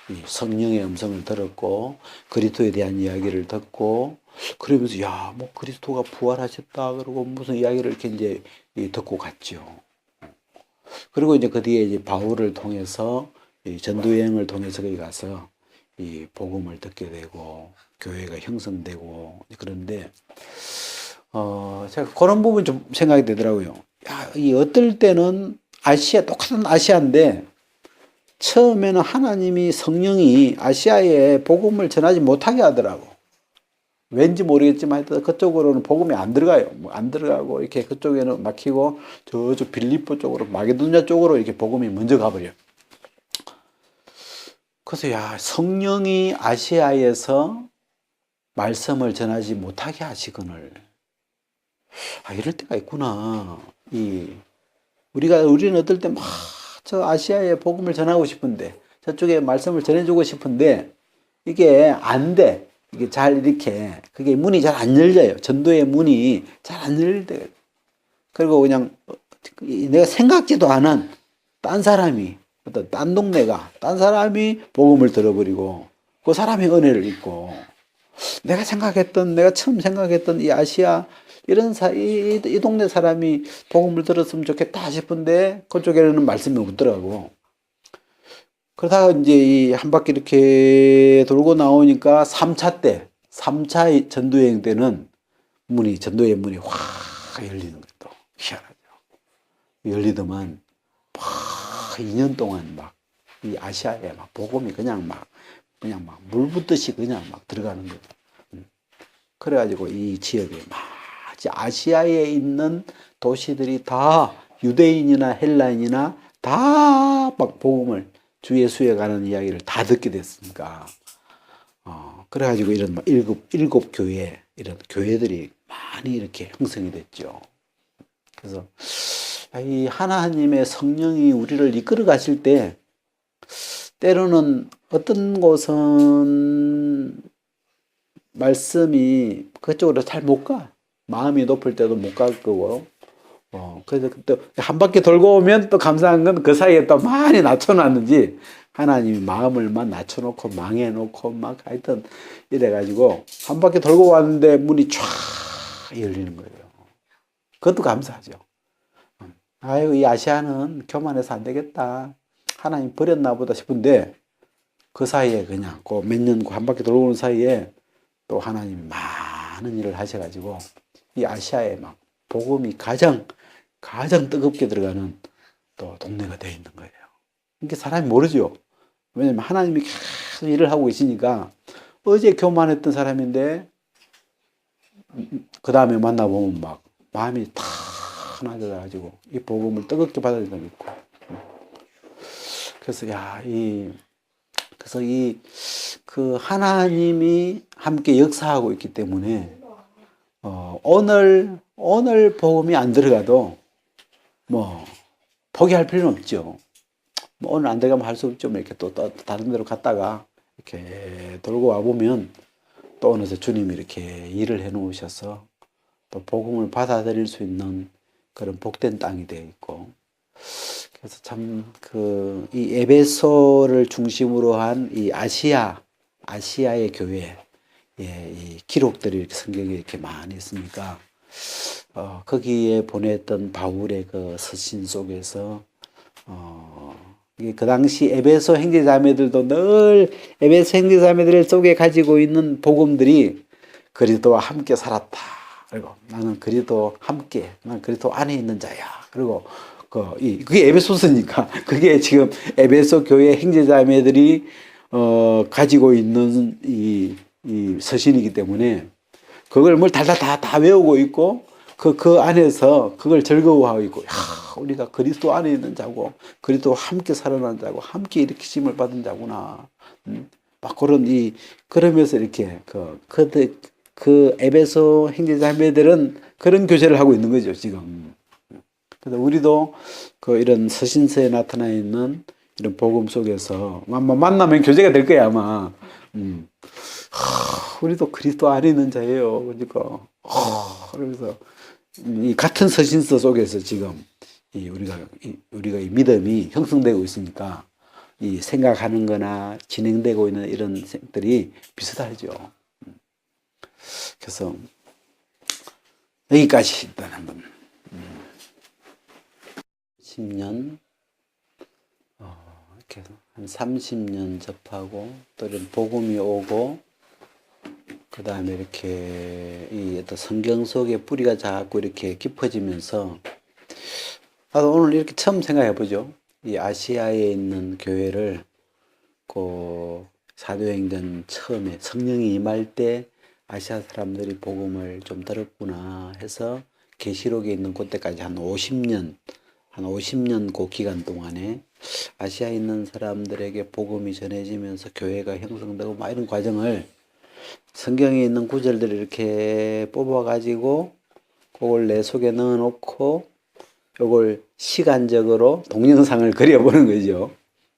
이 성령의 음성을 들었고, 그리스도에 대한 이야기를 듣고, 그러면서, 야, 뭐 그리스도가 부활하셨다. 그러고 무슨 이야기를 이렇게 이제 듣고 갔죠. 그리고 이제 그 뒤에 이제 바울을 통해서, 이 전도여행을 통해서 거기 가서 이 복음을 듣게 되고, 교회가 형성되고, 그런데, 제가 그런 부분 좀 생각이 되더라고요. 야, 이 어떨 때는 똑같은 아시아인데, 처음에는 하나님이 성령이 아시아에 복음을 전하지 못하게 하더라고. 왠지 모르겠지만 하여튼 그쪽으로는 복음이 안 들어가요. 안 들어가고 이렇게 그쪽에는 막히고 저쪽 빌립보 쪽으로 마게도냐 쪽으로 이렇게 복음이 먼저 가버려. 그래서 야, 성령이 아시아에서 말씀을 전하지 못하게 하시거늘. 아, 이럴 때가 있구나. 우리는 어떨 때 막 저 아시아에 복음을 전하고 싶은데, 저쪽에 말씀을 전해주고 싶은데, 이게 안 돼. 이게 잘 이렇게, 그게 문이 잘 안 열려요. 전도의 문이 잘 안 열릴 때. 그리고 그냥 내가 생각지도 않은 딴 사람이, 어떤 딴 동네가, 딴 사람이 복음을 들어버리고, 그 사람이 은혜를 입고, 내가 처음 생각했던 이 아시아, 이 동네 사람이 복음을 들었으면 좋겠다 싶은데, 그쪽에는 말씀이 없더라고. 그러다가 이제 이 한 바퀴 이렇게 돌고 나오니까 3차 전도여행 때는 전도의 문이 확 열리는 것도 희한하죠. 열리더만, 막 2년 동안 막, 이 아시아에 막 복음이 그냥 막 물 붓듯이 그냥 막 들어가는 거죠. 그래가지고 이 지역에 막 아시아에 있는 도시들이 다 유대인이나 헬라인이나 다 막 복음을 주 예수에 관한 이야기를 다 듣게 됐으니까, 그래가지고 이런 막 일곱 교회, 이런 교회들이 많이 이렇게 형성이 됐죠. 그래서 이 하나님의 성령이 우리를 이끌어 가실 때, 때로는 어떤 곳은 말씀이 그쪽으로 잘 못 가. 마음이 높을 때도 못 갈 거고. 그래서 또 한 바퀴 돌고 오면 또 감사한 건 그 사이에 또 많이 낮춰놨는지 하나님이 마음을만 낮춰놓고 망해놓고 막 하여튼 이래가지고 한 바퀴 돌고 왔는데 문이 쫙 열리는 거예요. 그것도 감사하죠. 아유, 이 아시아는 교만해서 안 되겠다. 하나님 버렸나 보다 싶은데 그 사이에 그냥 그 몇 년 한 바퀴 돌고 오는 사이에 또 하나님이 많은 일을 하셔가지고 이 아시아에 막 복음이 가장 뜨겁게 들어가는 또 동네가 되어 있는 거예요. 이게 사람이 모르죠. 왜냐면 하나님이 계속 일을 하고 계시니까 어제 교만했던 사람인데 그 다음에 만나보면 막 마음이 탁 나져가지고 이 복음을 뜨겁게 받아들일 사람이 있고. 그래서 그 하나님이 함께 역사하고 있기 때문에 오늘 복음이 안 들어가도 뭐 포기할 필요는 없죠. 뭐 오늘 안 들어가면 할 수 없죠. 뭐 이렇게 또 다른 데로 갔다가 이렇게 돌고 와 보면 또 어느새 주님이 이렇게 일을 해 놓으셔서 또 복음을 받아들일 수 있는 그런 복된 땅이 되어 있고. 그래서 참 이 에베소를 중심으로 한 이 아시아의 교회, 이 기록들이 이렇게 성경에 이렇게 많이 있으니까 거기에 보냈던 바울의 그 서신 속에서 그 당시 에베소 형제자매들도 늘 에베소 형제자매들 속에 가지고 있는 복음들이 그리스도와 함께 살았다. 그리고 나는 그리스도 함께, 나는 그리스도 안에 있는 자야. 그리고 그게 에베소서니까 그게 지금 에베소 교회 형제자매들이 가지고 있는 이 서신이기 때문에 그걸 뭘 다 외우고 있고 그 안에서 그걸 즐거워하고 있고, 야, 우리가 그리스도 안에 있는 자고, 그리스도와 함께 살아난 자고, 함께 이렇게 심을 받은 자구나. 막 그러면서 이렇게, 그 에베소 형제자매들은 그런 교제를 하고 있는 거죠, 지금. 그래서 우리도 이런 서신서에 나타나 있는 이런 복음 속에서 만나면 교제가 될 거야, 아마. 우리도 그리스도 안에 있는 자예요. 그러니까. 그러면서 이 같은 서신서 속에서 지금 우리가 이 믿음이 형성되고 있으니까 이 생각하는 거나 진행되고 있는 이런 것들이 비슷하죠. 그래서 여기까지 일단 한번 10년 이렇게 한 30년 접하고 또 이런 복음이 오고 그 다음에 이렇게 이 어떤 성경 속의 뿌리가 자꾸 이렇게 깊어지면서 나도 오늘 이렇게 처음 생각해 보죠. 이 아시아에 있는 교회를 그 사도행전 처음에 성령이 임할 때 아시아 사람들이 복음을 좀 들었구나 해서 계시록에 있는 그때까지 한 50년 그 기간 동안에 아시아에 있는 사람들에게 복음이 전해지면서 교회가 형성되고 막 이런 과정을 성경에 있는 구절들을 이렇게 뽑아가지고 그걸 내 속에 넣어놓고 요걸 시간적으로 동영상을 그려보는 거죠.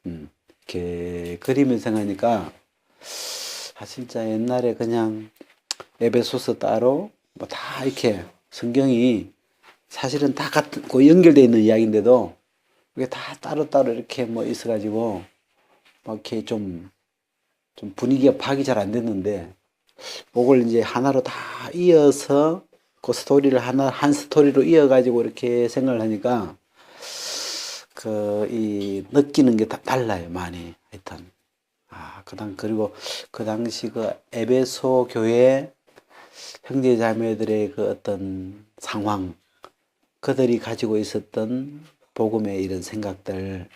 이렇게 그리면서 하니까 진짜 옛날에 그냥 에베소서 따로 뭐 다 이렇게 성경이 사실은 다 같은 연결되어 있는 이야기인데도 이게 다 따로따로 이렇게 뭐 있어가지고 막 이렇게 좀 분위기가 파악이 잘 안 됐는데 그걸 이제 하나로 다 이어서 그 스토리를 한 스토리로 이어가지고 이렇게 생각을 하니까 이 느끼는 게 다 달라요, 많이. 하여튼. 그리고 그 당시 그 에베소 교회 형제 자매들의 그 어떤 상황, 그들이 가지고 있었던 복음의 이런 생각들,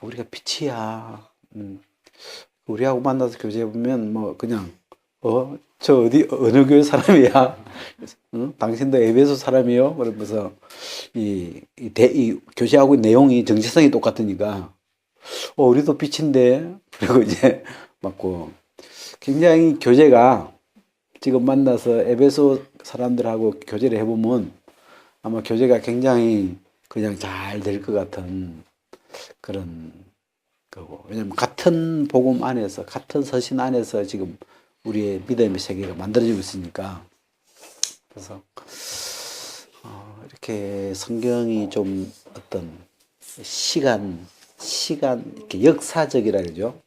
우리가 빛이야. 우리하고 만나서 교제해보면 뭐 그냥 저 어느 교회 사람이야? 응? 당신도 에베소 사람이요? 그러면서 이 교제하고 있는 내용이 정체성이 똑같으니까 우리도 빛인데. 그리고 이제 맞고 굉장히 교제가 지금 만나서 에베소 사람들하고 교제를 해보면 아마 교제가 굉장히 그냥 잘 될 것 같은 그런 거고. 왜냐면 같은 복음 안에서, 같은 서신 안에서 지금 우리의 믿음의 세계가 만들어지고 있으니까. 그래서 이렇게 성경이 좀 어떤 시간 이렇게 역사적이라 그러죠.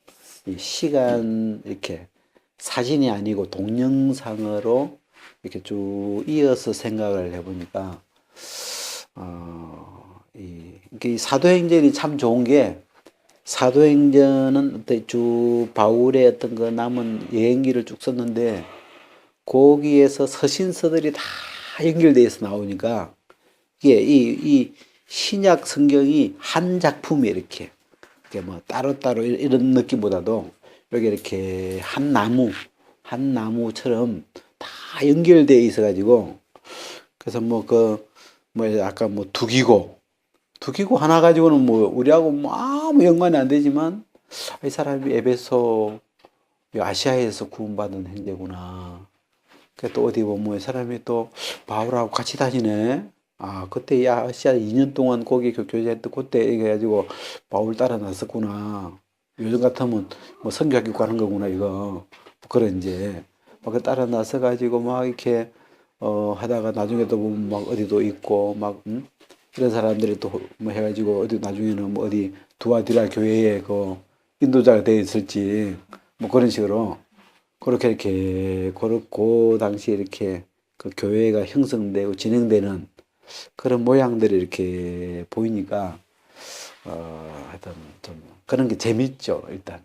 이 시간 이렇게 사진이 아니고 동영상으로 이렇게 쭉 이어서 생각을 해보니까 이 사도행전이 참 좋은 게, 사도행전은 어떤 쭉 바울의 어떤 그 남은 여행기를 쭉 썼는데 거기에서 서신서들이 다 연결돼서 나오니까 이게 이 신약 성경이 한 작품이 이렇게 뭐 따로따로 이런 느낌보다도 여기 이렇게 한 나무처럼 다 연결되어 있어 가지고, 그래서 아까 뭐 두기고 하나 가지고는 뭐 우리하고 뭐 아무 연관이 안 되지만 이 사람이 에베소 아시아에서 구원받은 형제구나. 또 어디 보면 이 사람이 또 바울하고 같이 다니네. 그때 아시아 2년 동안 거기 교제했던 그때 이래가지고 바울 따라 나섰구나. 요즘 같으면 뭐 선교학교 가는 거구나 이거. 그래 이제 막 따라 나서 가지고 막 이렇게 하다가 나중에 또 보면 막 어디도 있고 막 이런 사람들이 또 뭐 해가지고 어디 나중에는 뭐 어디 두아디라 교회에 그 인도자가 되어 있을지 뭐 그런 식으로 그렇게 이렇게 그렇고 당시에 이렇게 그 교회가 형성되고 진행되는 그런 모양들이 이렇게 보이니까 하여튼 좀 그런 게 재밌죠 일단.